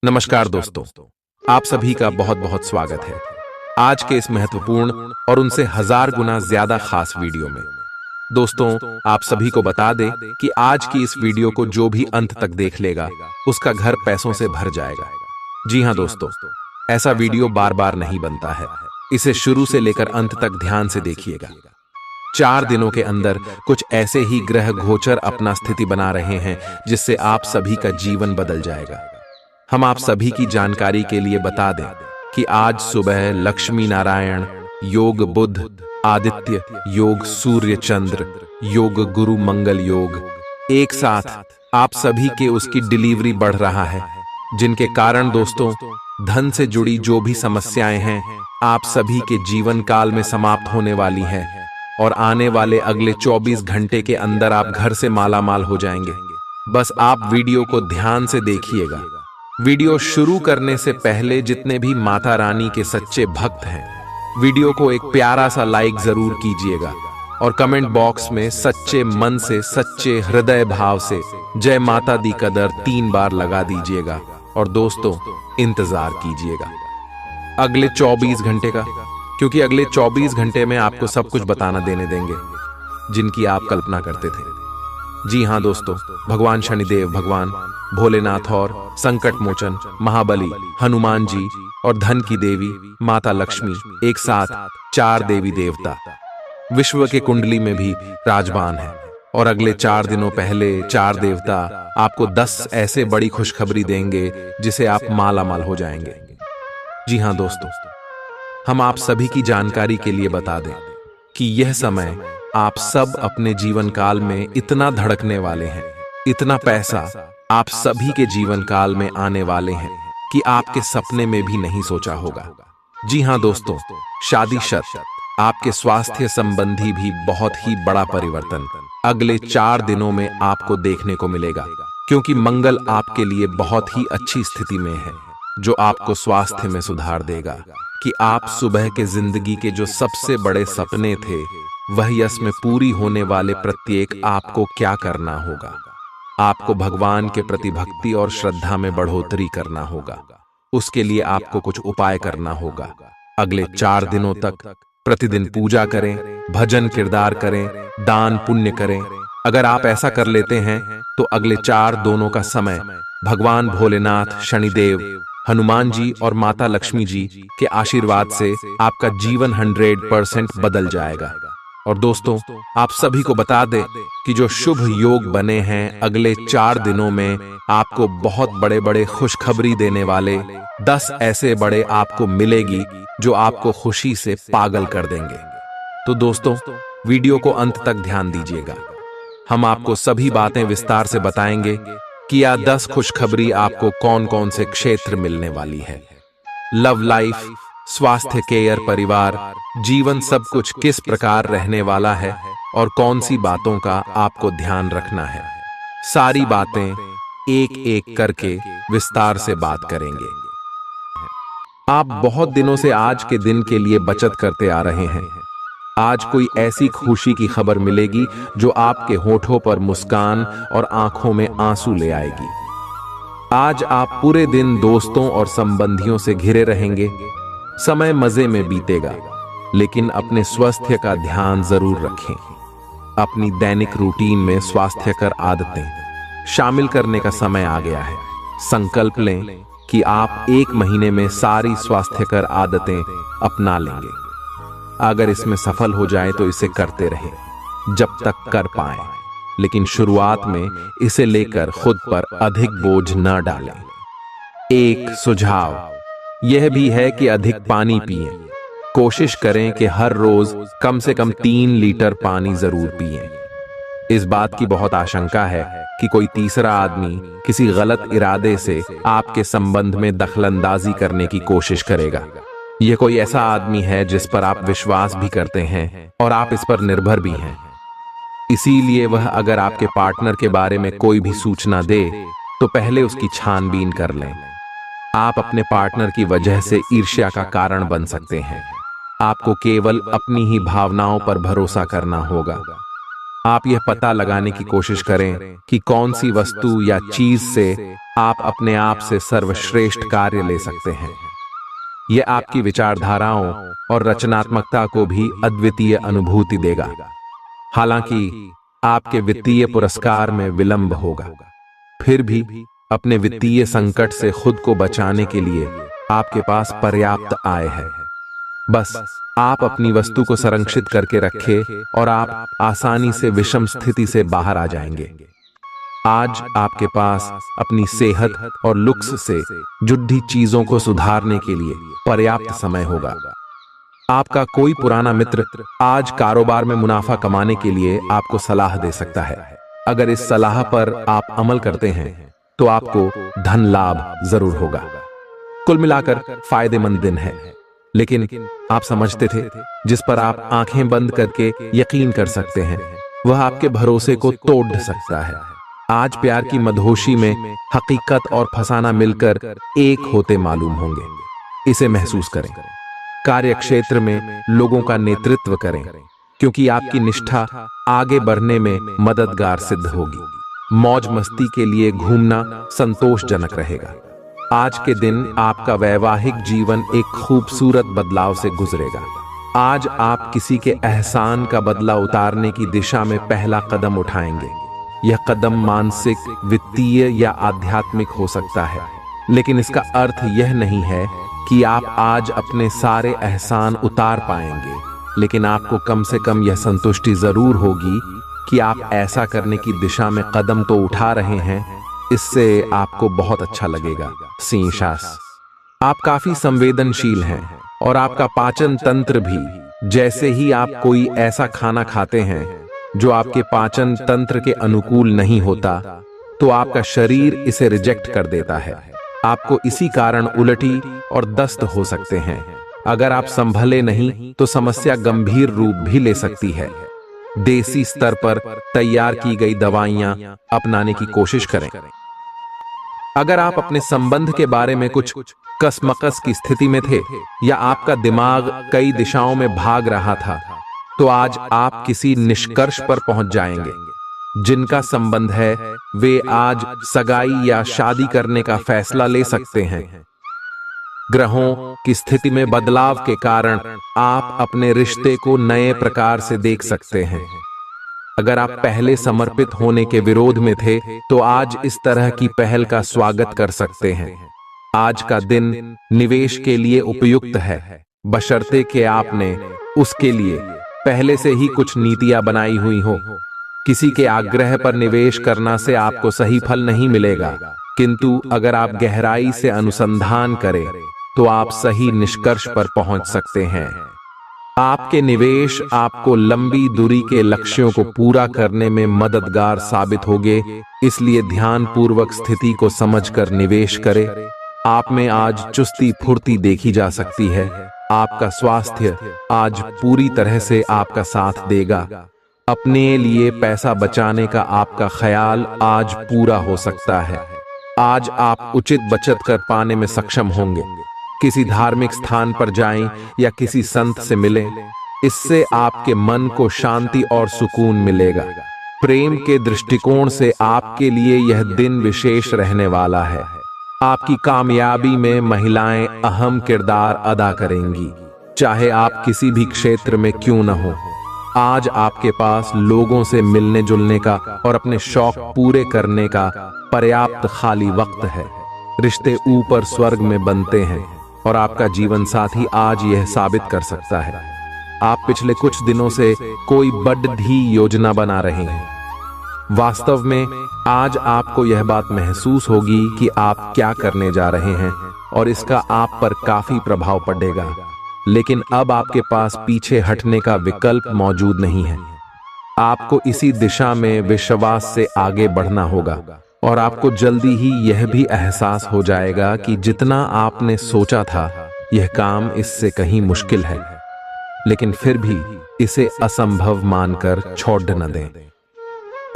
नमस्कार दोस्तों, आप सभी का बहुत बहुत स्वागत है आज के इस महत्वपूर्ण और उनसे हजार गुना ज्यादा खास वीडियो में। दोस्तों, आप सभी को बता दें कि आज की इस वीडियो को जो भी अंत तक देख लेगा उसका घर पैसों से भर जाएगा। जी हाँ दोस्तों, ऐसा वीडियो बार बार नहीं बनता है, इसे शुरू से लेकर अंत तक ध्यान से देखिएगा। 4 दिनों के अंदर कुछ ऐसे ही ग्रह गोचर अपना स्थिति बना रहे हैं जिससे आप सभी का जीवन बदल जाएगा। हम आप सभी की जानकारी के लिए बता दें कि आज सुबह लक्ष्मी नारायण योग, बुध आदित्य योग, सूर्य चंद्र योग, गुरु मंगल योग एक साथ आप सभी के उसकी डिलीवरी बढ़ रहा है, जिनके कारण दोस्तों धन से जुड़ी जो भी समस्याएं हैं आप सभी के जीवन काल में समाप्त होने वाली हैं और आने वाले अगले 24 घंटे के अंदर आप घर से मालामाल हो जाएंगे। बस आप वीडियो को ध्यान से देखिएगा। वीडियो शुरू करने से पहले जितने भी माता रानी के सच्चे भक्त हैं, वीडियो को एक प्यारा सा लाइक जरूर कीजिएगा और कमेंट बॉक्स में सच्चे मन से, सच्चे हृदय भाव से जय माता दी कदर 3 बार लगा दीजिएगा। और दोस्तों, इंतजार कीजिएगा अगले 24 घंटे का, क्योंकि अगले 24 घंटे में आपको सब कुछ बताना देने देंगे जिनकी आप कल्पना करते थे। जी हाँ दोस्तों, भगवान शनिदेव, भगवान भोलेनाथ और संकट मोचन महाबली हनुमान जी और धन की देवी माता लक्ष्मी एक साथ 4 देवी देवता विश्व के कुंडली में भी राजबान है। और अगले 4 दिनों पहले 4 देवता आपको 10 ऐसे बड़ी खुशखबरी देंगे जिसे आप मालामाल हो जाएंगे। जी हाँ दोस्तों, हम आप सभी की जानकारी के लिए बता दें कि यह समय आप सब अपने जीवन काल में इतना धड़कने वाले हैं, इतना पैसा आप सभी के जीवन काल में आने वाले हैं कि आपके सपने में भी नहीं सोचा होगा। जी हाँ दोस्तों, शादी शर्त आपके स्वास्थ्य संबंधी भी बहुत ही बड़ा परिवर्तन अगले 4 दिनों में आपको देखने को मिलेगा, क्योंकि मंगल आपके लिए बहुत ही अच्छी स्थिति में है, जो आपको स्वास्थ्य में सुधार देगा कि आप सुबह के जिंदगी के जो सबसे बड़े सपने थे वह यश में पूरी होने वाले प्रत्येक आपको क्या करना होगा। आपको भगवान के प्रति भक्ति और श्रद्धा में बढ़ोतरी करना होगा। उसके लिए आपको कुछ उपाय करना होगा। अगले 4 दिनों तक प्रतिदिन पूजा करें, भजन किरदार करें, दान पुण्य करें। अगर आप ऐसा कर लेते हैं तो अगले 4 दिनों का समय भगवान भोलेनाथ, शनिदेव, हनुमान जी और माता लक्ष्मी जी के आशीर्वाद से आपका जीवन 100% बदल जाएगा। और दोस्तों, आप सभी को बता दें कि जो शुभ योग बने हैं अगले 4 दिनों में आपको बहुत बड़े बड़े खुशखबरी देने वाले 10 ऐसे बड़े आपको मिलेगी जो आपको खुशी से पागल कर देंगे। तो दोस्तों, वीडियो को अंत तक ध्यान दीजिएगा। हम आपको सभी बातें विस्तार से बताएंगे कि यह 10 खुशखबरी आपको कौन कौन से क्षेत्र मिलने वाली है। लव लाइफ, स्वास्थ्य, केयर, परिवार, जीवन, सब कुछ किस प्रकार रहने वाला है और कौन सी बातों का आपको ध्यान रखना है। सारी बातें एक एक करके विस्तार से बात करेंगे। आप बहुत दिनों से आज के दिन के लिए बचत करते आ रहे हैं। आज कोई ऐसी खुशी की खबर मिलेगी जो आपके होठों पर मुस्कान और आंखों में आंसू ले आएगी। आज आप पूरे दिन दोस्तों और संबंधियों से घिरे रहेंगे। समय मजे में बीतेगा, लेकिन अपने स्वास्थ्य का ध्यान जरूर रखें। अपनी दैनिक रूटीन में स्वास्थ्यकर आदतें शामिल करने का समय आ गया है। संकल्प लें कि आप 1 महीने में सारी स्वास्थ्यकर आदतें अपना लेंगे। अगर इसमें सफल हो जाए तो इसे करते रहें जब तक कर पाएं, लेकिन शुरुआत में इसे लेकर खुद पर अधिक बोझ न डालें। एक सुझाव यह भी है कि अधिक पानी पिएं। कोशिश करें कि हर रोज कम से कम 3 लीटर पानी जरूर पिएं। इस बात की बहुत आशंका है कि कोई तीसरा आदमी किसी गलत इरादे से आपके संबंध में दखलंदाजी करने की कोशिश करेगा। यह कोई ऐसा आदमी है जिस पर आप विश्वास भी करते हैं और आप इस पर निर्भर भी हैं। इसीलिए वह अगर आपके पार्टनर के बारे में कोई भी सूचना दे तो पहले उसकी छानबीन कर लें। आप अपने पार्टनर की वजह से ईर्ष्या का कारण बन सकते हैं। आपको केवल अपनी ही भावनाओं पर भरोसा करना होगा। आप यह पता लगाने की कोशिश करें कि कौन सी वस्तु या चीज से आप अपने आप से सर्वश्रेष्ठ कार्य ले सकते हैं। यह आपकी विचारधाराओं और रचनात्मकता को भी अद्वितीय अनुभूति देगा। हालांकि आपके वित्तीय पुरस्कार में विलंब होगा, फिर भी अपने वित्तीय संकट से खुद को बचाने के लिए आपके पास पर्याप्त आय है। बस आप अपनी वस्तु को संरक्षित करके रखें और आप आसानी से विषम स्थिति से बाहर आ जाएंगे। आज आपके पास अपनी सेहत और लुक्स से जुड़ी चीजों को सुधारने के लिए पर्याप्त समय होगा। आपका कोई पुराना मित्र आज कारोबार में मुनाफा कमाने के लिए आपको सलाह दे सकता है। अगर इस सलाह पर आप अमल करते हैं तो आपको धन लाभ जरूर होगा। कुल मिलाकर फायदेमंद दिन है, लेकिन आप समझते थे जिस पर आप आंखें बंद करके यकीन कर सकते हैं वह आपके भरोसे को तोड़ सकता है। आज प्यार की मदहोशी में हकीकत और फसाना मिलकर एक होते मालूम होंगे। इसे महसूस करें। कार्य क्षेत्र में लोगों का नेतृत्व करें, क्योंकि आपकी निष्ठा आगे बढ़ने में मददगार सिद्ध होगी। मौज मस्ती के लिए घूमना संतोषजनक रहेगा। आज के दिन आपका वैवाहिक जीवन एक खूबसूरत बदलाव से गुजरेगा। आज आप किसी के एहसान का बदला उतारने की दिशा में पहला कदम उठाएंगे। यह कदम मानसिक, वित्तीय या आध्यात्मिक हो सकता है, लेकिन इसका अर्थ यह नहीं है कि आप आज अपने सारे एहसान उतार पाएंगे, लेकिन आपको कम से कम यह संतुष्टि जरूर होगी कि आप ऐसा करने की दिशा में कदम तो उठा रहे हैं। इससे आपको बहुत अच्छा लगेगा। सिंह, आप काफी संवेदनशील हैं और आपका पाचन तंत्र भी। जैसे ही आप कोई ऐसा खाना खाते हैं जो आपके पाचन तंत्र के अनुकूल नहीं होता, तो आपका शरीर इसे रिजेक्ट कर देता है। आपको इसी कारण उल्टी और दस्त हो सकते हैं। अगर आप संभले नहीं तो समस्या गंभीर रूप भी ले सकती है। देसी स्तर पर तैयार की गई दवाइयां अपनाने की कोशिश करें। अगर आप अपने संबंध के बारे में कुछ कसमकस की स्थिति में थे या आपका दिमाग कई दिशाओं में भाग रहा था, तो आज आप किसी निष्कर्ष पर पहुंच जाएंगे। जिनका संबंध है वे आज सगाई या शादी करने का फैसला ले सकते हैं। ग्रहों की स्थिति में बदलाव के कारण आप अपने रिश्ते को नए प्रकार से देख सकते हैं। अगर आप पहले समर्पित होने के विरोध में थे तो आज इस तरह की पहल का स्वागत कर सकते हैं। आज का दिन निवेश के लिए उपयुक्त है, बशर्ते कि आपने उसके लिए पहले से ही कुछ नीतियां बनाई हुई हो। किसी के आग्रह पर निवेश करना से आपको सही फल नहीं मिलेगा, किंतु अगर आप गहराई से अनुसंधान करें तो आप सही निष्कर्ष पर पहुंच सकते हैं। आपके निवेश आपको लंबी दूरी के लक्ष्यों को पूरा करने में मददगार साबित होंगे, इसलिए ध्यानपूर्वक स्थिति को समझकर निवेश करें। आप में आज चुस्ती फुर्ती देखी जा सकती है। आपका स्वास्थ्य आज पूरी तरह से आपका साथ देगा। अपने लिए पैसा बचाने का आपका ख्याल आज पूरा हो सकता है। आज आप उचित बचत कर पाने में सक्षम होंगे। किसी धार्मिक स्थान पर जाएं या किसी संत से मिलें, इससे आपके मन को शांति और सुकून मिलेगा। प्रेम के दृष्टिकोण से आपके लिए यह दिन विशेष रहने वाला है। आपकी कामयाबी में महिलाएं अहम किरदार अदा करेंगी, चाहे आप किसी भी क्षेत्र में क्यों न हो। आज आपके पास लोगों से मिलने जुलने का और अपने शौक पूरे करने का पर्याप्त खाली वक्त है। रिश्ते ऊपर स्वर्ग में बनते हैं और आपका जीवन साथी आज यह साबित कर सकता है। आप पिछले कुछ दिनों से कोई बड़ी योजना बना रहे हैं। वास्तव में आज आपको यह बात महसूस होगी कि आप क्या करने जा रहे हैं और इसका आप पर काफी प्रभाव पड़ेगा, लेकिन अब आपके पास पीछे हटने का विकल्प मौजूद नहीं है। आपको इसी दिशा में विश्वास से आगे बढ़ना होगा और आपको जल्दी ही यह भी एहसास हो जाएगा कि जितना आपने सोचा था यह काम इससे कहीं मुश्किल है, लेकिन फिर भी इसे असंभव मानकर छोड़ न दें।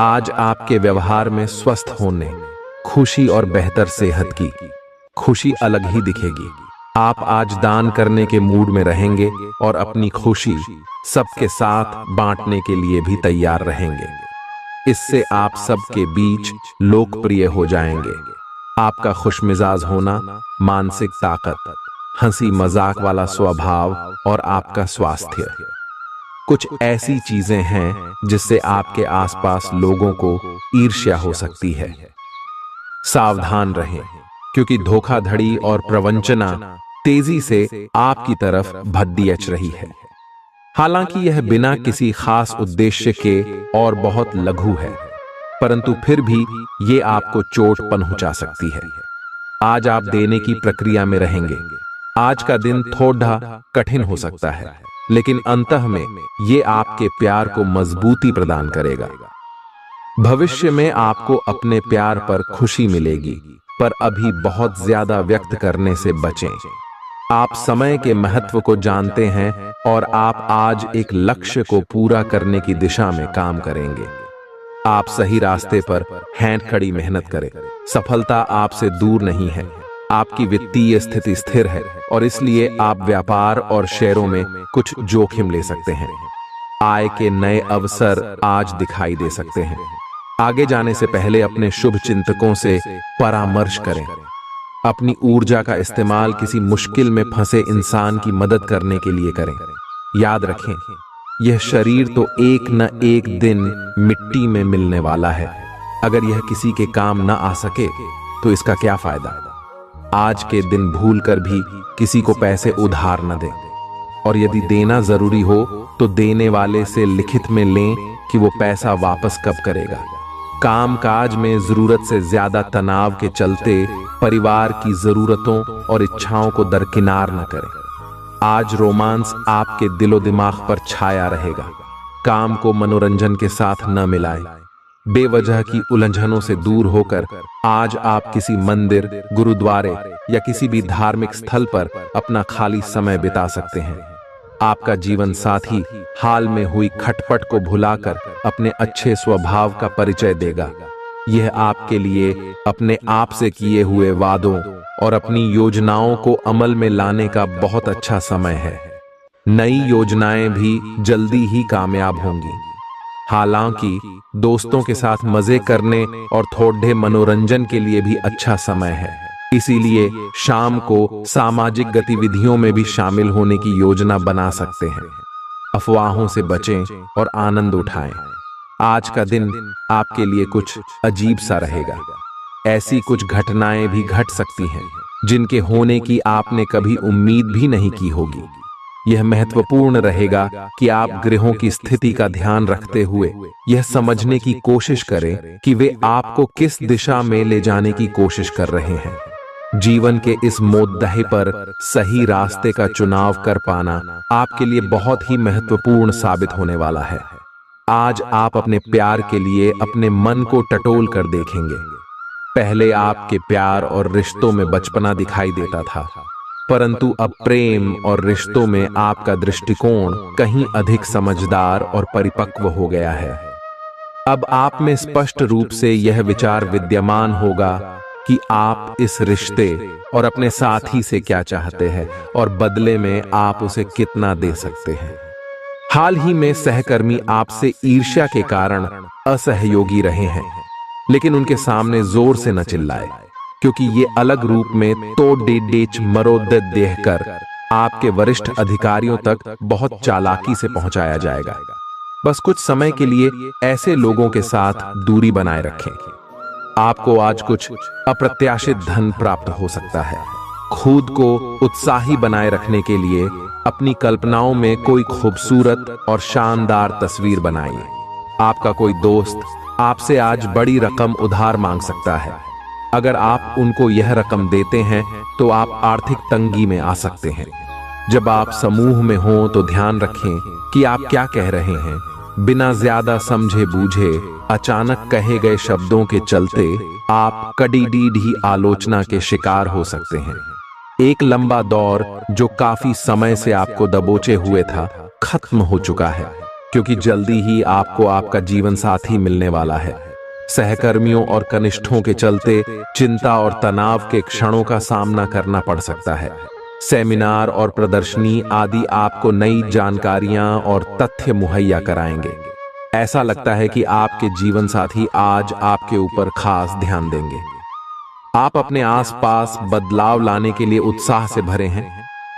आज आपके व्यवहार में स्वस्थ होने, खुशी और बेहतर सेहत की खुशी अलग ही दिखेगी। आप आज दान करने के मूड में रहेंगे और अपनी खुशी सबके साथ बांटने के लिए भी तैयार रहेंगे। इससे आप सबके बीच लोकप्रिय हो जाएंगे। आपका खुशमिजाज होना, मानसिक ताकत, हंसी मजाक वाला स्वभाव और आपका स्वास्थ्य कुछ ऐसी चीजें हैं जिससे आपके आसपास लोगों को ईर्ष्या हो सकती है। सावधान रहें, क्योंकि धोखाधड़ी और प्रवंचना तेजी से आपकी तरफ भद्दी रही है। हालांकि यह बिना किसी खास उद्देश्य के और बहुत लघु है, परंतु फिर भी ये आपको चोट पहुंचा सकती है। आज आप देने की प्रक्रिया में रहेंगे। आज का दिन थोड़ा कठिन हो सकता है, लेकिन अंतः में ये आपके प्यार को मजबूती प्रदान करेगा। भविष्य में आपको अपने प्यार पर खुशी मिलेगी, पर अभी बहुत ज्यादा व्यक्त करने से बचें। आप समय के महत्व को जानते हैं और आप आज एक लक्ष्य को पूरा करने की दिशा में काम करेंगे। आप सही रास्ते पर हैं, कड़ी मेहनत करें। सफलता आपसे दूर नहीं है। आपकी वित्तीय स्थिति स्थिर है और इसलिए आप व्यापार और शेयरों में कुछ जोखिम ले सकते हैं। आय के नए अवसर आज दिखाई दे सकते हैं। आगे जाने से पहले अपने शुभ चिंतकों से परामर्श करें। अपनी ऊर्जा का इस्तेमाल किसी मुश्किल में फंसे इंसान की मदद करने के लिए करें। याद रखें, यह शरीर तो एक न एक दिन मिट्टी में मिलने वाला है। अगर यह किसी के काम न आ सके तो इसका क्या फायदा। आज के दिन भूलकर भी किसी को पैसे उधार न दें, और यदि देना जरूरी हो तो देने वाले से लिखित में लें कि वो पैसा वापस कब करेगा। कामकाज में जरूरत से ज्यादा तनाव के चलते परिवार की जरूरतों और इच्छाओं को दरकिनार न करें। आज रोमांस आपके दिलो दिमाग पर छाया रहेगा। काम को मनोरंजन के साथ न मिलाएं। बेवजह की उलझनों से दूर होकर आज आप किसी मंदिर, गुरुद्वारे या किसी भी धार्मिक स्थल पर अपना खाली समय बिता सकते हैं। आपका जीवन साथी हाल में हुई खटपट को भुलाकर अपने अच्छे स्वभाव का परिचय देगा। यह आपके लिए अपने आप से किए हुए वादों और अपनी योजनाओं को अमल में लाने का बहुत अच्छा समय है। नई योजनाएं भी जल्दी ही कामयाब होंगी। हालांकि दोस्तों के साथ मजे करने और थोड़े मनोरंजन के लिए भी अच्छा समय है। इसीलिए शाम को सामाजिक गतिविधियों में भी शामिल होने की योजना बना सकते हैं। अफवाहों से बचें और आनंद उठाएं। आज का दिन आपके लिए कुछ अजीब सा रहेगा। ऐसी कुछ घटनाएं भी घट सकती हैं जिनके होने की आपने कभी उम्मीद भी नहीं की होगी। यह महत्वपूर्ण रहेगा कि आप ग्रहों की स्थिति का ध्यान रखते हुए यह समझने की कोशिश करें कि वे आपको किस दिशा में ले जाने की कोशिश कर रहे हैं। जीवन के इस मोद्दे पर सही रास्ते का चुनाव कर पाना आपके लिए बहुत ही महत्वपूर्ण साबित होने वाला है। आज आप अपने प्यार के लिए अपने मन को टटोल कर देखेंगे। पहले आपके प्यार और रिश्तों में बचपना दिखाई देता था, परंतु अब प्रेम और रिश्तों में आपका दृष्टिकोण कहीं अधिक समझदार और परिपक्व हो गया है। अब आप में स्पष्ट रूप से यह विचार विद्यमान होगा कि आप इस रिश्ते और अपने साथी से क्या चाहते हैं और बदले में आप उसे कितना दे सकते हैं। हाल ही में सहकर्मी आपसे ईर्ष्या के कारण असहयोगी रहे हैं, लेकिन उनके सामने जोर से न चिल्लाए, क्योंकि ये अलग रूप में तो डेच मरोद देकर आपके वरिष्ठ अधिकारियों तक बहुत चालाकी से पहुंचाया जाएगा। बस कुछ समय के लिए ऐसे लोगों के साथ दूरी बनाए रखें। आपको आज कुछ अप्रत्याशित धन प्राप्त हो सकता है। खुद को उत्साही बनाए रखने के लिए अपनी कल्पनाओं में कोई खूबसूरत और शानदार तस्वीर बनाइए। आपका कोई दोस्त आपसे आज बड़ी रकम उधार मांग सकता है। अगर आप उनको यह रकम देते हैं तो आप आर्थिक तंगी में आ सकते हैं। जब आप समूह में हों तो ध्यान रखें कि आप क्या कह रहे हैं। बिना ज्यादा समझे बूझे अचानक कहे गए शब्दों के चलते आप कड़ी आलोचना के शिकार हो सकते हैं। एक लंबा दौर जो काफी समय से आपको दबोचे हुए था, खत्म हो चुका है, क्योंकि जल्दी ही आपको आपका जीवन साथी मिलने वाला है। सहकर्मियों और कनिष्ठों के चलते चिंता और तनाव के क्षणों का सामना करना पड़ सकता है। सेमिनार और प्रदर्शनी आदि आपको नई जानकारियां और तथ्य मुहैया कराएंगे। ऐसा लगता है कि आपके जीवन साथी आज आपके ऊपर खास ध्यान देंगे। आप अपने आसपास बदलाव लाने के लिए उत्साह से भरे हैं,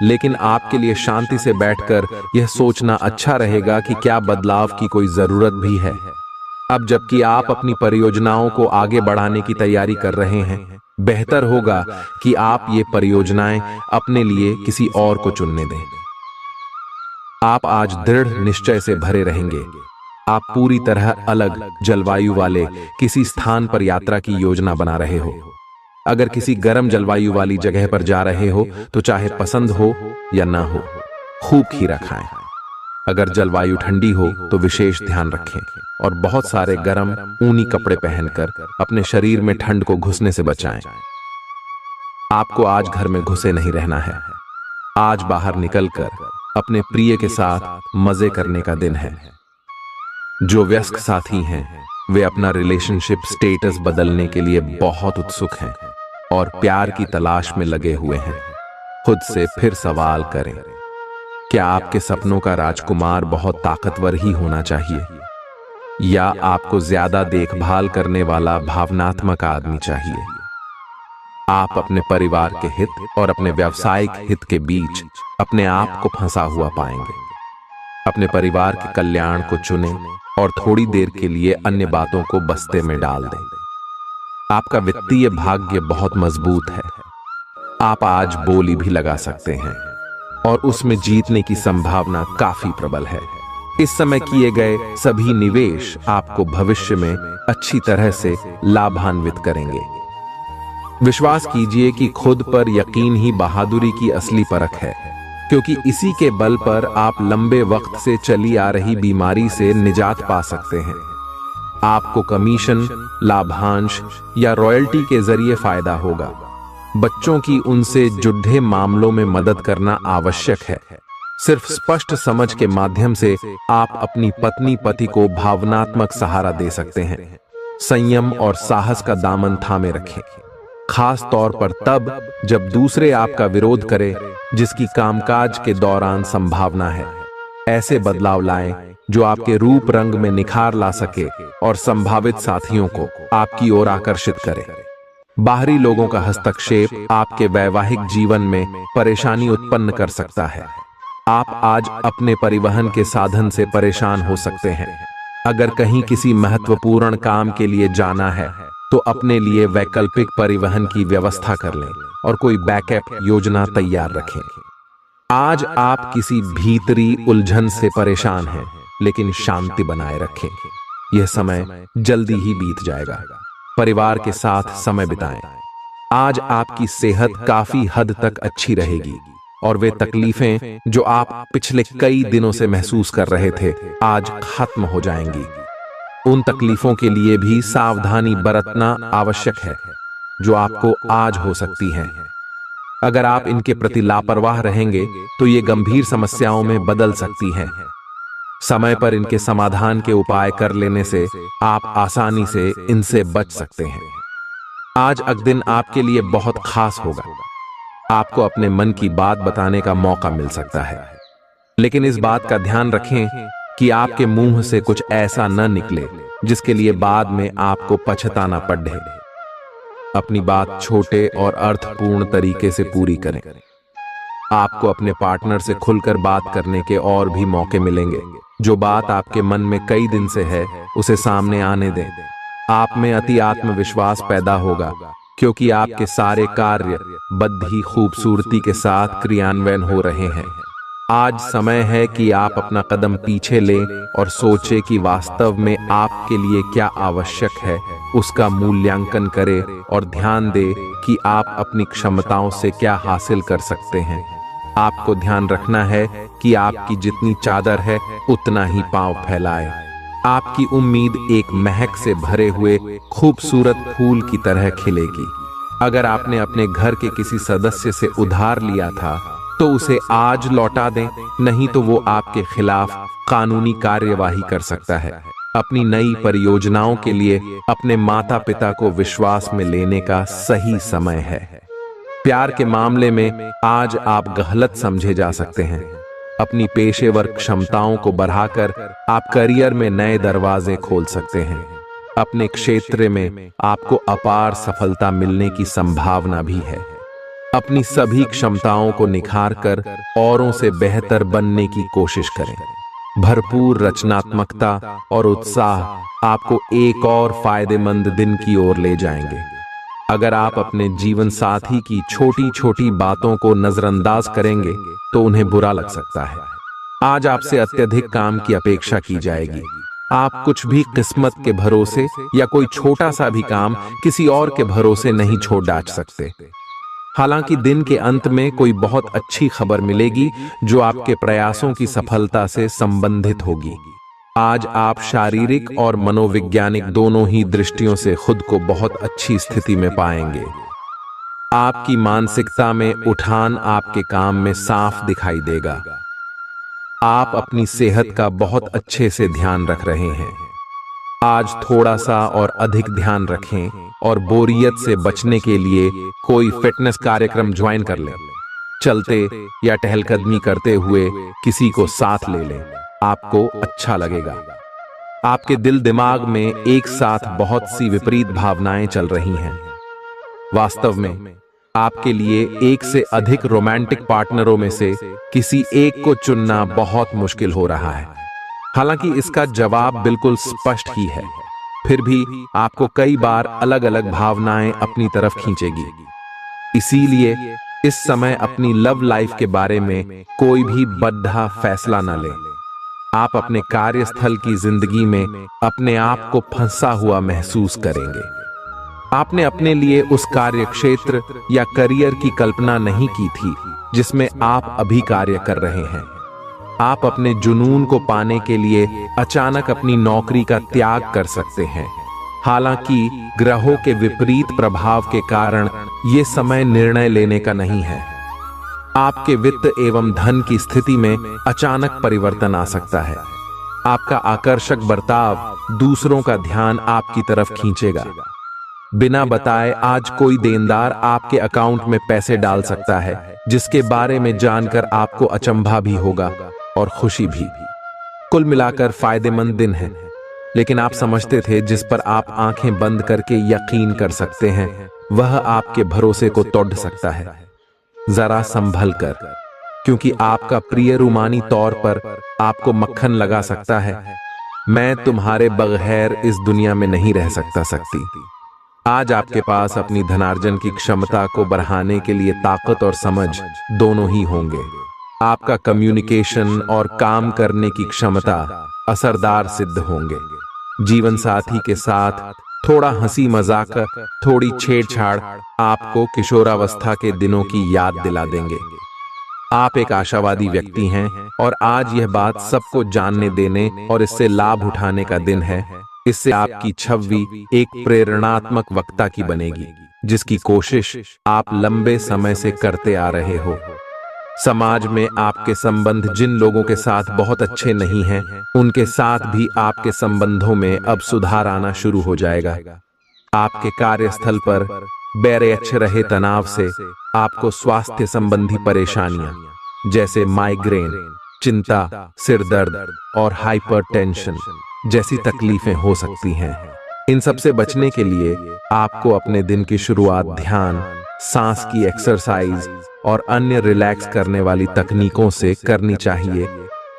लेकिन आपके लिए शांति से बैठकर यह सोचना अच्छा रहेगा कि क्या बदलाव की कोई जरूरत भी है। अब जबकि आप अपनी परियोजनाओं को आगे बढ़ाने की तैयारी कर रहे हैं, बेहतर होगा कि आप ये परियोजनाएं अपने लिए किसी और को चुनने दें। आप आज दृढ़ निश्चय से भरे रहेंगे। आप पूरी तरह अलग जलवायु वाले किसी स्थान पर यात्रा की योजना बना रहे हो। अगर किसी गर्म जलवायु वाली जगह पर जा रहे हो तो चाहे पसंद हो या ना हो, खूब खीरा खाएं। अगर जलवायु ठंडी हो तो विशेष ध्यान रखें और बहुत सारे गर्म ऊनी कपड़े पहनकर अपने शरीर में ठंड को घुसने से बचाएं। आपको आज घर में घुसे नहीं रहना है। आज बाहर निकलकर अपने प्रिय के साथ मजे करने का दिन है। जो वयस्क साथी हैं, वे अपना रिलेशनशिप स्टेटस बदलने के लिए बहुत उत्सुक हैं और प्यार की तलाश में लगे हुए हैं। खुद से फिर सवाल करें, क्या आपके सपनों का राजकुमार बहुत ताकतवर ही होना चाहिए या आपको ज्यादा देखभाल करने वाला भावनात्मक आदमी चाहिए? आप अपने परिवार के हित और अपने व्यावसायिक हित के बीच अपने आप को फंसा हुआ पाएंगे। अपने परिवार के कल्याण को चुनें और थोड़ी देर के लिए अन्य बातों को बस्ते में डाल दें। आपका वित्तीय भाग्य बहुत मजबूत है। आप आज बोली भी लगा सकते हैं और उसमें जीतने की संभावना काफी प्रबल है। इस समय किए गए सभी निवेश आपको भविष्य में अच्छी तरह से लाभान्वित करेंगे। विश्वास कीजिए कि खुद पर यकीन ही बहादुरी की असली परख है, क्योंकि इसी के बल पर आप लंबे वक्त से चली आ रही बीमारी से निजात पा सकते हैं। आपको कमीशन, लाभांश या रॉयल्टी के जरिए फायदा होगा। बच्चों की उनसे जुड़े मामलों में मदद करना आवश्यक है। सिर्फ स्पष्ट समझ के माध्यम से आप अपनी पत्नी पति को भावनात्मक सहारा दे सकते हैं। संयम और साहस का दामन थामे रखें, खास तौर पर तब जब दूसरे आपका विरोध करे, जिसकी कामकाज के दौरान संभावना है। ऐसे बदलाव लाएं जो आपके रूप रंग में निखार ला सके और संभावित साथियों को आपकी ओर आकर्षित करे। बाहरी लोगों का हस्तक्षेप आपके वैवाहिक जीवन में परेशानी उत्पन्न कर सकता है। आप आज अपने परिवहन के साधन से परेशान हो सकते हैं। अगर कहीं किसी महत्वपूर्ण काम के लिए जाना है तो अपने लिए वैकल्पिक परिवहन की व्यवस्था कर लें और कोई बैकअप योजना तैयार रखें। आज आप किसी भीतरी उलझन से परेशान हैं, लेकिन शांति बनाए रखें। यह समय जल्दी ही बीत जाएगा। परिवार के साथ समय बिताएं। आज आपकी सेहत काफी हद तक अच्छी रहेगी और वे तकलीफें जो आप पिछले कई दिनों से महसूस कर रहे थे, आज खत्म हो जाएंगी। उन तकलीफों के लिए भी सावधानी बरतना आवश्यक है जो आपको आज हो सकती हैं। अगर आप इनके प्रति लापरवाह रहेंगे तो ये गंभीर समस्याओं में बदल सकती हैं। समय पर इनके समाधान के उपाय कर लेने से आप आसानी से इनसे बच सकते हैं। आज का दिन आपके लिए बहुत खास होगा। आपको अपने मन की बात बताने का मौका मिल सकता है, लेकिन इस बात का ध्यान रखें कि आपके मुंह से कुछ ऐसा न निकले जिसके लिए बाद में आपको पछताना पड़े। अपनी बात छोटे और अर्थपूर्ण तरीके से पूरी करें। आपको अपने पार्टनर से खुलकर बात करने के और भी मौके मिलेंगे। जो बात आपके मन में कई दिन से है, उसे सामने आने दें। आप में अति आत्मविश्वास पैदा होगा, क्योंकि आपके सारे कार्य बड़ी खूबसूरती के साथ क्रियान्वयन हो रहे हैं। आज समय है कि आप अपना कदम पीछे लें और सोचें कि वास्तव में आपके लिए क्या आवश्यक है, उसका मूल्यांकन करें और ध्यान दें कि आप अपनी क्षमताओं से क्या हासिल कर सकते हैं। आपको ध्यान रखना है कि आपकी जितनी चादर है उतना ही पांव फैलाएं। आपकी उम्मीद एक महक से भरे हुए खूबसूरत फूल की तरह खिलेगी। अगर आपने अपने घर के किसी सदस्य से उधार लिया था तो उसे आज लौटा दें, नहीं तो वो आपके खिलाफ कानूनी कार्यवाही कर सकता है। अपनी नई परियोजनाओं के लिए अपने माता पिता को विश्वास में लेने का सही समय है। प्यार के मामले में आज आप गलत समझे जा सकते हैं। अपनी पेशेवर क्षमताओं को बढ़ाकर आप करियर में नए दरवाजे खोल सकते हैं। अपने क्षेत्र में आपको अपार सफलता मिलने की संभावना भी है। अपनी सभी क्षमताओं को निखारकर औरों से बेहतर बनने की कोशिश करें। भरपूर रचनात्मकता और उत्साह आपको एक और फायदेमंद दिन की ओर ले जाएंगे। अगर आप अपने जीवन साथी की छोटी छोटी बातों को नजरअंदाज करेंगे तो उन्हें बुरा लग सकता है। आज आपसे अत्यधिक काम की अपेक्षा की जाएगी। आप कुछ भी किस्मत के भरोसे या कोई छोटा सा भी काम किसी और के भरोसे नहीं छोड़ डाल सकते। हालांकि दिन के अंत में कोई बहुत अच्छी खबर मिलेगी जो आपके प्रयासों की सफलता से संबंधित होगी। आज आप शारीरिक और मनोवैज्ञानिक दोनों ही दृष्टियों से खुद को बहुत अच्छी स्थिति में पाएंगे। आपकी मानसिकता में उठान आपके काम में साफ दिखाई देगा। आप अपनी सेहत का बहुत अच्छे से ध्यान रख रहे हैं। आज थोड़ा सा और अधिक ध्यान रखें और बोरियत से बचने के लिए कोई फिटनेस कार्यक्रम ज्वाइन कर लें। चलते या टहलकदमी करते हुए किसी को साथ ले लें, आपको अच्छा लगेगा। आपके दिल दिमाग में एक साथ बहुत सी विपरीत भावनाएं चल रही हैं। वास्तव में आपके लिए एक से अधिक रोमांटिक पार्टनरों में से किसी एक को चुनना बहुत मुश्किल हो रहा है। हालांकि इसका जवाब बिल्कुल स्पष्ट ही है, फिर भी आपको कई बार अलग अलग भावनाएं अपनी तरफ खींचेगी। इसीलिए इस समय अपनी लव लाइफ के बारे में कोई भी बद्धा फैसला न लें। आप अपने कार्यस्थल की जिंदगी में अपने आप को फंसा हुआ महसूस करेंगे। आपने अपने लिए उस कार्य क्षेत्र या करियर की कल्पना नहीं की थी जिसमें आप अभी कार्य कर रहे हैं। आप अपने जुनून को पाने के लिए अचानक अपनी नौकरी का त्याग कर सकते हैं। हालांकि ग्रहों के विपरीत प्रभाव के कारण यह समय निर्णय लेने का नहीं है। आपके वित्त एवं धन की स्थिति में अचानक परिवर्तन आ सकता है। आपका आकर्षक बर्ताव दूसरों का ध्यान आपकी तरफ खींचेगा। बिना बताए आज कोई देनदार आपके अकाउंट में पैसे डाल सकता है, जिसके बारे में जानकर आपको अचंभा भी होगा और खुशी भी। कुल मिलाकर फायदेमंद दिन है, लेकिन आप समझते थे जिस पर आप आंखें बंद करके यकीन कर सकते हैं वह आपके भरोसे को तोड़ सकता है। जरा संभल कर, क्योंकि आपका प्रिय रूमानी तौर पर आपको मक्खन लगा सकता है। मैं तुम्हारे बगैर इस दुनिया में नहीं रह सकती। आज आपके पास अपनी धनार्जन की क्षमता को बढ़ाने के लिए ताकत और समझ दोनों ही होंगे। आपका कम्युनिकेशन और काम करने की क्षमता असरदार सिद्ध होंगे। जीवन साथी के साथ थोड़ा हंसी मजाक, थोड़ी छेड़छाड़ आपको किशोरावस्था के दिनों की याद दिला देंगे। आप एक आशावादी व्यक्ति हैं और आज यह बात सबको जानने देने और इससे लाभ उठाने का दिन है। इससे आपकी छवि एक प्रेरणात्मक वक्ता की बनेगी, जिसकी कोशिश आप लंबे समय से करते आ रहे हो। समाज में आपके संबंध जिन लोगों के साथ बहुत अच्छे नहीं हैं, उनके साथ भी आपके संबंधों में अब सुधार आना शुरू हो जाएगा। आपके कार्यस्थल पर बैरेच रहे तनाव से आपको स्वास्थ्य संबंधी परेशानियां जैसे माइग्रेन, चिंता, सिर दर्द और हाइपरटेंशन जैसी तकलीफें हो सकती हैं। इन सब से बचने के लिए आपको अपने दिन की शुरुआत ध्यान, सांस की एक्सरसाइज और अन्य रिलैक्स करने वाली तकनीकों से करनी चाहिए।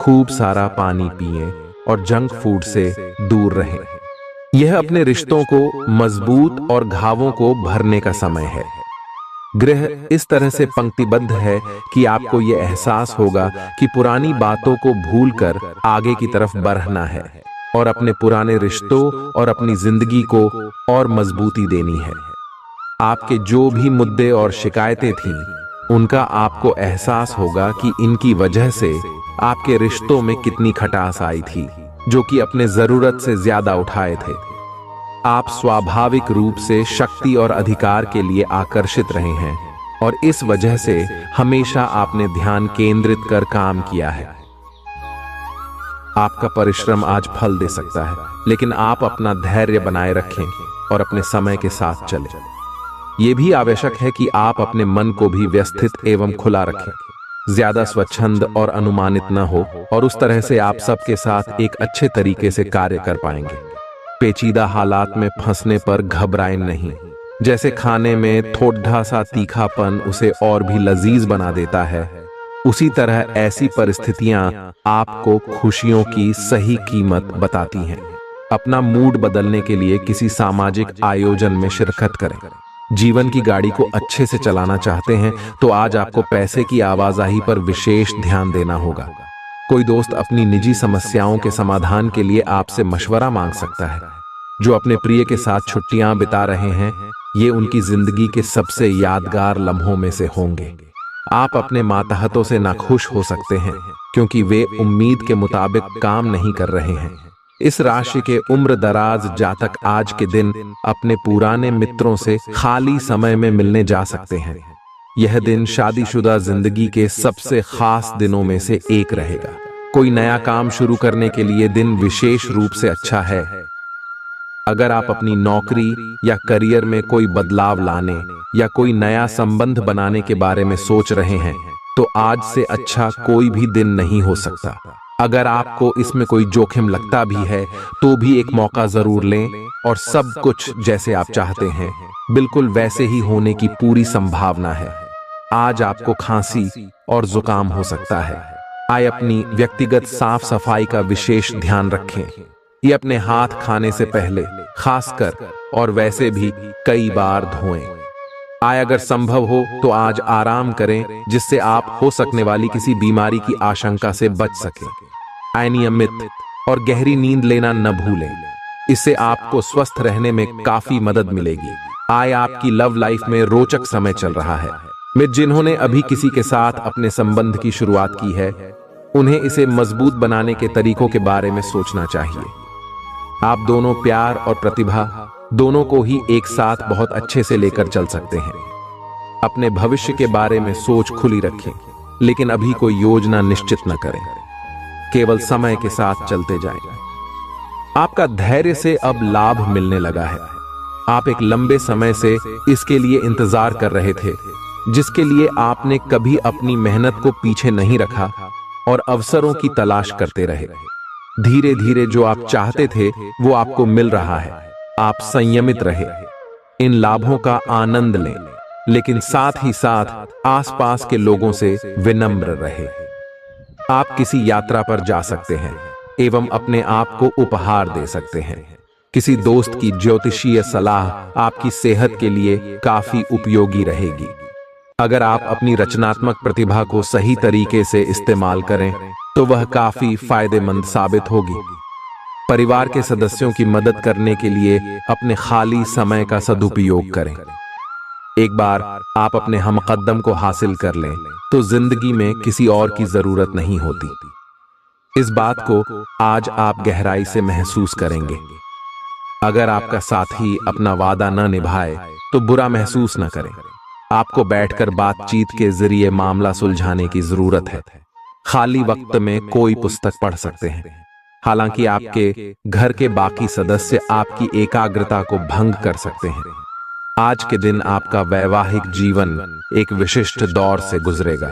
खूब सारा पानी पिएं और जंक फूड से दूर रहें। यह अपने रिश्तों को मजबूत और घावों को भरने का समय है। ग्रह इस तरह से पंक्तिबद्ध है कि आपको यह एहसास होगा कि पुरानी बातों को भूलकर आगे की तरफ बढ़ना है और अपने पुराने रिश्तों और अपनी जिंदगी को और मजबूती देनी है। आपके जो भी मुद्दे और शिकायतें थीं, उनका आपको एहसास होगा कि इनकी वजह से आपके रिश्तों में कितनी खटास आई थी, जो कि अपने जरूरत से ज्यादा उठाए थे। आप स्वाभाविक रूप से शक्ति और अधिकार के लिए आकर्षित रहे हैं और इस वजह से हमेशा आपने ध्यान केंद्रित कर काम किया है। आपका परिश्रम आज फल दे सकता है, लेकिन आप अपना धैर्य बनाए रखें और अपने समय के साथ चलें। ये भी आवश्यक है कि आप अपने मन को भी व्यवस्थित एवं खुला रखें, ज्यादा स्वच्छंद और अनुमानित न हो, और उस तरह से आप सबके साथ एक अच्छे तरीके से कार्य कर पाएंगे। पेचीदा हालात में फंसने पर घबराएं नहीं। जैसे खाने में थोड़ा सा तीखापन उसे और भी लजीज बना देता है, उसी तरह ऐसी परिस्थितियां आपको खुशियों की सही कीमत बताती हैं। अपना मूड बदलने के लिए किसी सामाजिक आयोजन में शिरकत करें। जीवन की गाड़ी को अच्छे से चलाना चाहते हैं तो आज आपको पैसे की आवाजाही पर विशेष ध्यान देना होगा। कोई दोस्त अपनी निजी समस्याओं के समाधान के लिए आपसे मशवरा मांग सकता है। जो अपने प्रिय के साथ छुट्टियां बिता रहे हैं, ये उनकी जिंदगी के सबसे यादगार लम्हों में से होंगे। आप अपने मातहतों से नाखुश हो सकते हैं क्योंकि वे उम्मीद के मुताबिक काम नहीं कर रहे हैं। इस राशि के उम्र दराज जातक आज के दिन अपने पुराने मित्रों से खाली समय में मिलने जा सकते हैं। यह दिन शादीशुदा जिंदगी के सबसे खास दिनों में से एक रहेगा। कोई नया काम शुरू करने के लिए दिन विशेष रूप से अच्छा है। अगर आप अपनी नौकरी या करियर में कोई बदलाव लाने या कोई नया संबंध बनाने के बारे में सोच रहे हैं तो आज से अच्छा कोई भी दिन नहीं हो सकता। अगर आपको इसमें कोई जोखिम लगता भी है तो भी एक मौका जरूर लें और सब कुछ जैसे आप चाहते हैं बिल्कुल वैसे ही होने की पूरी संभावना है। आज आपको खांसी और जुकाम हो सकता है। आइए अपनी व्यक्तिगत साफ सफाई का विशेष ध्यान रखें। ये अपने हाथ खाने से पहले खासकर और वैसे भी कई बार धोएं। आय अगर संभव हो तो आज आराम करें जिससे आप हो सकने वाली किसी बीमारी की आशंका से बच सकें। आय नियमित और गहरी नींद लेना न भूलें, इससे आपको स्वस्थ रहने में काफी मदद मिलेगी। आय आपकी लव लाइफ में रोचक समय चल रहा है। मित्र जिन्होंने अभी किसी के साथ अपने संबंध की शुरुआत की है उन्हें इसे मजबूत बनाने के तरीकों के बारे में सोचना चाहिए। आप दोनों प्यार और प्रतिभा दोनों को ही एक साथ बहुत अच्छे से लेकर चल सकते हैं। अपने भविष्य के बारे में सोच खुली रखें, लेकिन अभी कोई योजना निश्चित न करें। केवल समय के साथ चलते जाएं। आपका धैर्य से अब लाभ मिलने लगा है। आप एक लंबे समय से इसके लिए इंतजार कर रहे थे, जिसके लिए आपने कभी अपनी मेहनत को पीछे नहीं रखा और अवसरों की तलाश करते रहे। धीरे धीरे जो आप चाहते थे वो आपको मिल रहा है। आप संयमित रहे, इन लाभों का आनंद लें, लेकिन साथ ही साथ आसपास के लोगों से विनम्र रहे। आप किसी यात्रा पर जा सकते हैं एवं अपने आप को उपहार दे सकते हैं। किसी दोस्त की ज्योतिषीय सलाह आपकी सेहत के लिए काफी उपयोगी रहेगी। अगर आप अपनी रचनात्मक प्रतिभा को सही तरीके से इस्तेमाल करें तो वह काफी फायदेमंद साबित होगी। परिवार के सदस्यों की मदद करने के लिए अपने खाली समय का सदुपयोग करें। एक बार आप अपने हमकदम को हासिल कर लें तो जिंदगी में किसी और की जरूरत नहीं होती। इस बात को आज आप गहराई से महसूस करेंगे। अगर आपका साथी अपना वादा न निभाए तो बुरा महसूस न करें। आपको बैठकर बातचीत के जरिए मामला सुलझाने की जरूरत है। खाली वक्त में कोई पुस्तक पढ़ सकते हैं। हालांकि आपके घर के बाकी सदस्य आपकी एकाग्रता को भंग कर सकते हैं। आज के दिन आपका वैवाहिक जीवन एक विशिष्ट दौर से गुजरेगा।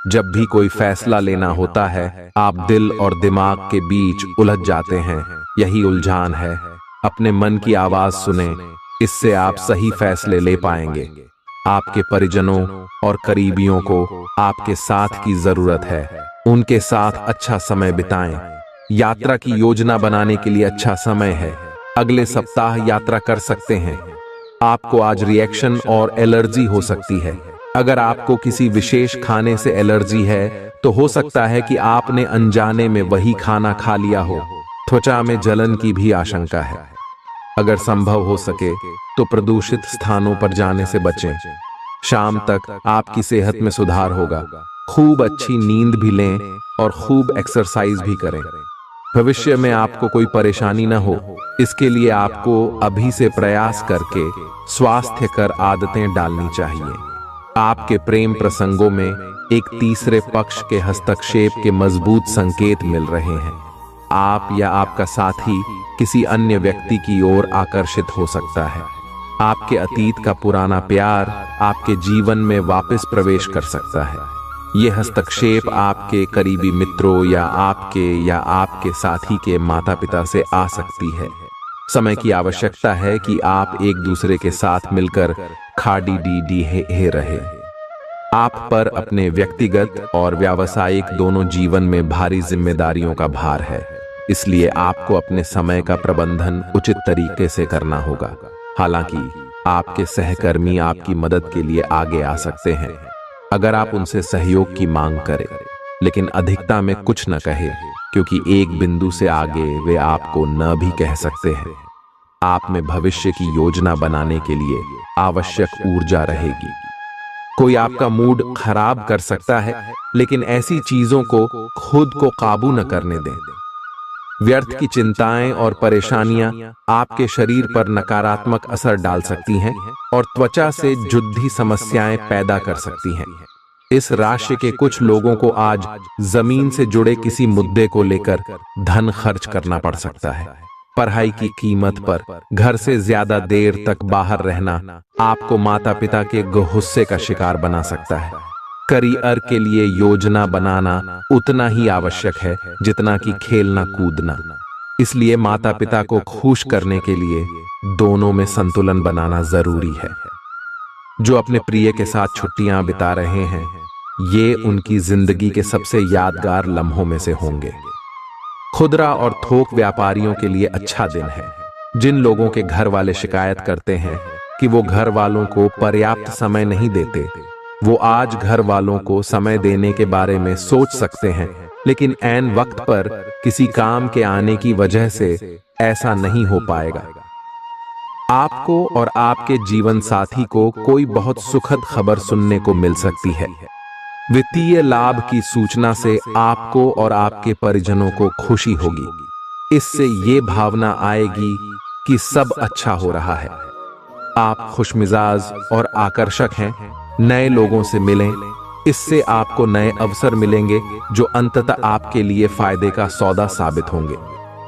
जब भी कोई फैसला लेना होता है आप दिल और दिमाग के बीच उलझ जाते हैं। यही उलझान है। अपने मन की आवाज सुने, इससे आप सही फैसले ले पाएंगे। आपके परिजनों और करीबियों को आपके साथ की जरूरत है। उनके साथ अच्छा समय बिताएं। यात्रा की योजना बनाने के लिए अच्छा समय है। अगले सप्ताह यात्रा कर सकते हैं। आपको आज रिएक्शन और एलर्जी हो सकती है। अगर आपको किसी विशेष खाने से एलर्जी है तो हो सकता है कि आपने अनजाने में वही खाना खा लिया हो। त्वचा में जलन की भी आशंका है। अगर संभव हो सके तो प्रदूषित स्थानों पर जाने से बचें। शाम तक आपकी सेहत में सुधार होगा। खूब अच्छी नींद भी लें और खूब एक्सरसाइज भी करें। भविष्य में आपको कोई परेशानी न हो, इसके लिए आपको अभी से प्रयास करके स्वास्थ्यकर आदतें डालनी चाहिए। आपके प्रेम प्रसंगों में एक तीसरे पक्ष के हस्तक्षेप के मजबूत संकेत मिल रहे हैं। आप या आपका साथी किसी अन्य व्यक्ति की ओर आकर्षित हो सकता है। आपके अतीत का पुराना प्यार आपके जीवन में वापस प्रवेश कर सकता है। ये हस्तक्षेप आपके करीबी मित्रों या आपके साथी के माता पिता से आ सकती है। समय की आवश्यकता है कि आप एक दूसरे के साथ मिलकर खाड़ी डी हे रहे। आप पर अपने व्यक्तिगत और व्यावसायिक दोनों जीवन में भारी जिम्मेदारियों का भार है, इसलिए आपको अपने समय का प्रबंधन उचित तरीके से करना होगा। हालांकि आपके सहकर्मी आपकी मदद के लिए आगे आ सकते हैं अगर आप उनसे सहयोग की मांग करें, लेकिन अधिकता में कुछ न कहे, क्योंकि एक बिंदु से आगे वे आपको न भी कह सकते हैं। आप में भविष्य की योजना बनाने के लिए आवश्यक ऊर्जा रहेगी। कोई आपका मूड खराब कर सकता है, लेकिन ऐसी चीजों को खुद को काबू न करने दें। व्यर्थ की चिंताएं और परेशानियां आपके शरीर पर नकारात्मक असर डाल सकती हैं और त्वचा से जुद्धी समस्याएं पैदा कर सकती हैं। इस राशि के कुछ लोगों को आज जमीन से जुड़े किसी मुद्दे को लेकर धन खर्च करना पड़ सकता है। पढ़ाई की कीमत पर घर से ज्यादा देर तक बाहर रहना आपको माता पिता के गुस्से का शिकार बना सकता है। करियर के लिए योजना बनाना उतना ही आवश्यक है जितना कि खेलना कूदना। इसलिए माता पिता को खुश करने के लिए दोनों में संतुलन बनाना जरूरी है। जो अपने प्रिय के साथ छुट्टियां बिता रहे हैं, ये उनकी जिंदगी के सबसे यादगार लम्हों में से होंगे। खुदरा और थोक व्यापारियों के लिए अच्छा दिन है। जिन लोगों के घर वाले शिकायत करते हैं कि वो घर वालों को पर्याप्त समय नहीं देते, वो आज घर वालों को समय देने के बारे में सोच सकते हैं, लेकिन ऐन वक्त पर किसी काम के आने की वजह से ऐसा नहीं हो पाएगा। आपको और आपके जीवन साथी को कोई बहुत सुखद खबर सुनने को मिल सकती है। वित्तीय लाभ की सूचना से आपको और आपके परिजनों को खुशी होगी। इससे ये भावना आएगी कि सब अच्छा हो रहा है। आप खुशमिजाज और आकर्षक हैं। नए लोगों से मिलें, इससे आपको नए अवसर मिलेंगे जो अंततः आपके लिए फायदे का सौदा साबित होंगे।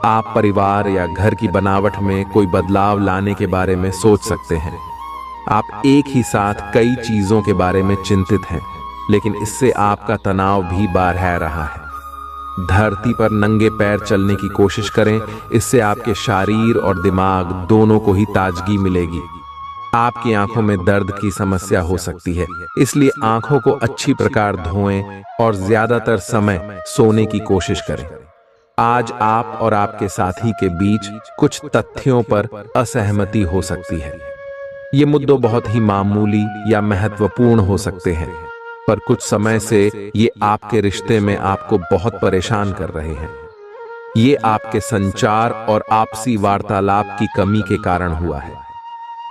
आप परिवार या घर की बनावट में कोई बदलाव लाने के बारे में सोच सकते हैं। आप एक ही साथ कई चीजों के बारे में चिंतित हैं, लेकिन इससे आपका तनाव भी बढ़ रहा है। धरती पर नंगे पैर चलने की कोशिश करें, इससे आपके शरीर और दिमाग दोनों को ही ताजगी मिलेगी। आपकी आंखों में दर्द की समस्या हो सकती है, इसलिए आंखों को अच्छी प्रकार धोएं और ज्यादातर समय सोने की कोशिश करें। आज आप और आपके साथी के बीच कुछ तथ्यों पर असहमति हो सकती है। ये मुद्दे बहुत ही मामूली या महत्वपूर्ण हो सकते हैं, पर कुछ समय से ये आपके रिश्ते में आपको बहुत परेशान कर रहे हैं। ये आपके संचार और आपसी वार्तालाप की कमी के कारण हुआ है।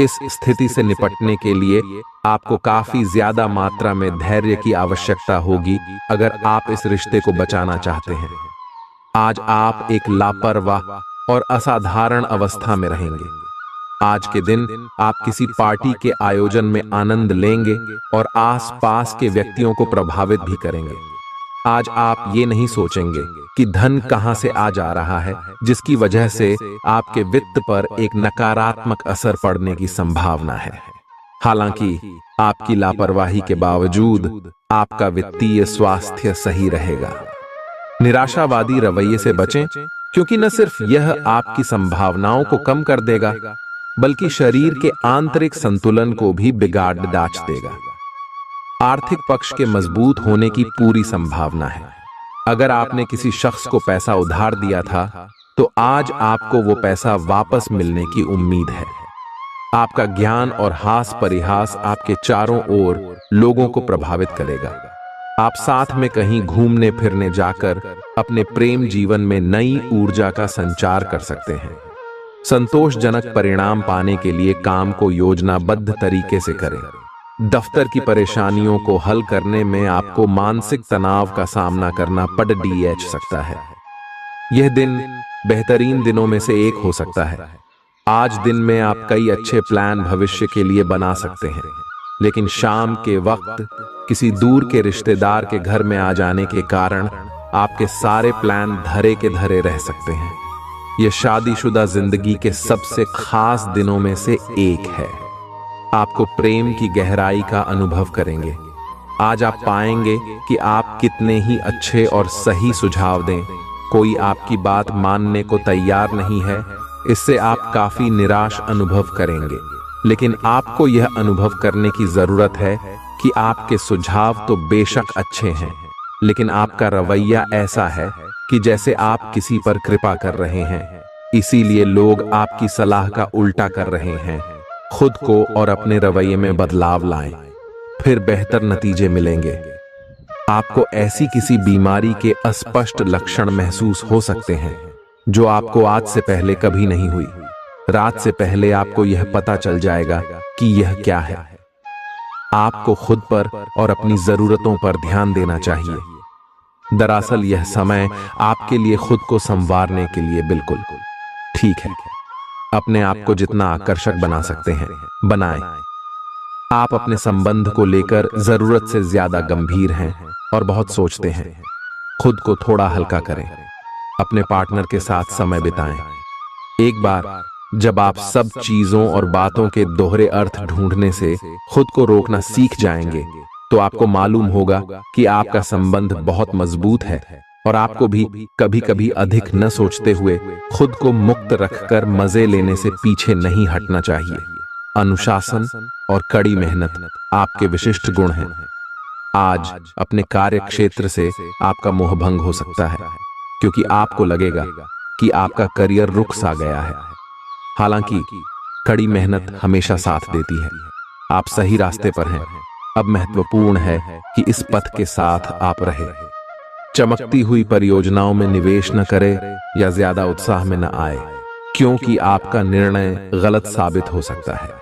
इस स्थिति से निपटने के लिए आपको काफी ज्यादा मात्रा में धैर्य की आवश्यकता होगी अगर आप इस रिश्ते को बचाना चाहते हैं। आज आप एक लापरवाह और असाधारण अवस्था में रहेंगे। आज के दिन आप किसी पार्टी के आयोजन में आनंद लेंगे और आसपास के व्यक्तियों को प्रभावित भी करेंगे। आज आप ये नहीं सोचेंगे कि धन कहां से आ जा रहा है, जिसकी वजह से आपके वित्त पर एक नकारात्मक असर पड़ने की संभावना है। हालांकि आपकी लापरवाही के बावजूद आपका वित्तीय स्वास्थ्य सही रहेगा। निराशावादी रवैये से बचें, क्योंकि न सिर्फ यह आपकी संभावनाओं को कम कर देगा, बल्कि शरीर के आंतरिक संतुलन को भी बिगाड़ डाच देगा। आर्थिक पक्ष के मजबूत होने की पूरी संभावना है। अगर आपने किसी शख्स को पैसा उधार दिया था, तो आज आपको वो पैसा वापस मिलने की उम्मीद है। आपका ज्ञान और हास परिहास आपके चारों ओर लोगों को प्रभावित करेगा। आप साथ में कहीं घूमने फिरने जाकर अपने प्रेम जीवन में नई ऊर्जा का संचार कर सकते हैं। संतोषजनक परिणाम पाने के लिए काम को योजनाबद्ध तरीके से करें। दफ्तर की परेशानियों को हल करने में आपको मानसिक तनाव का सामना करना पड़ सकता है। यह दिन बेहतरीन दिनों में से एक हो सकता है। आज दिन में आप कई अच्छे प्लान भविष्य के लिए बना सकते हैं, लेकिन शाम के वक्त किसी दूर के रिश्तेदार के घर में आ जाने के कारण आपके सारे प्लान धरे के धरे रह सकते हैं। यह शादीशुदा जिंदगी के सबसे खास दिनों में से एक है। आपको प्रेम की गहराई का अनुभव करेंगे। आज आप पाएंगे कि आप कितने ही अच्छे और सही सुझाव दें, कोई आपकी बात मानने को तैयार नहीं है। इससे आप काफी निराश अनुभव करेंगे, लेकिन आपको यह अनुभव करने की जरूरत है कि आपके सुझाव तो बेशक अच्छे हैं, लेकिन आपका रवैया ऐसा है कि जैसे आप किसी पर कृपा कर रहे हैं, इसीलिए लोग आपकी सलाह का उल्टा कर रहे हैं। खुद को और अपने रवैये में बदलाव लाएं, फिर बेहतर नतीजे मिलेंगे। आपको ऐसी किसी बीमारी के अस्पष्ट लक्षण महसूस हो सकते हैं जो आपको आज से पहले कभी नहीं हुई। रात से पहले आपको यह पता चल जाएगा कि यह क्या है। आपको खुद पर और अपनी जरूरतों पर ध्यान देना चाहिए। दरअसल यह समय आपके लिए खुद को संवारने के लिए बिल्कुल ठीक है। अपने आप को जितना आकर्षक बना सकते हैं बनाएं। आप अपने संबंध को लेकर जरूरत से ज्यादा गंभीर हैं और बहुत सोचते हैं। खुद को थोड़ा हल्का करें। अपने पार्टनर के साथ समय बिताएं। एक बार जब आप सब चीजों और बातों के दोहरे अर्थ ढूंढने से खुद को रोकना सीख जाएंगे, तो आपको मालूम होगा कि आपका संबंध बहुत मजबूत है और आपको भी कभी कभी अधिक न सोचते हुए खुद को मुक्त रखकर मजे लेने से पीछे नहीं हटना चाहिए। अनुशासन और कड़ी मेहनत आपके विशिष्ट गुण हैं। आज अपने कार्य क्षेत्र से आपका मोहभंग हो सकता है, क्योंकि आपको लगेगा कि आपका करियर रुक सा गया है। हालांकि कड़ी मेहनत हमेशा साथ देती है। आप सही रास्ते पर हैं। अब महत्वपूर्ण है कि इस पथ के साथ आप रहें। चमकती हुई परियोजनाओं में निवेश न करें या ज्यादा उत्साह में न आए, क्योंकि आपका निर्णय गलत साबित हो सकता है।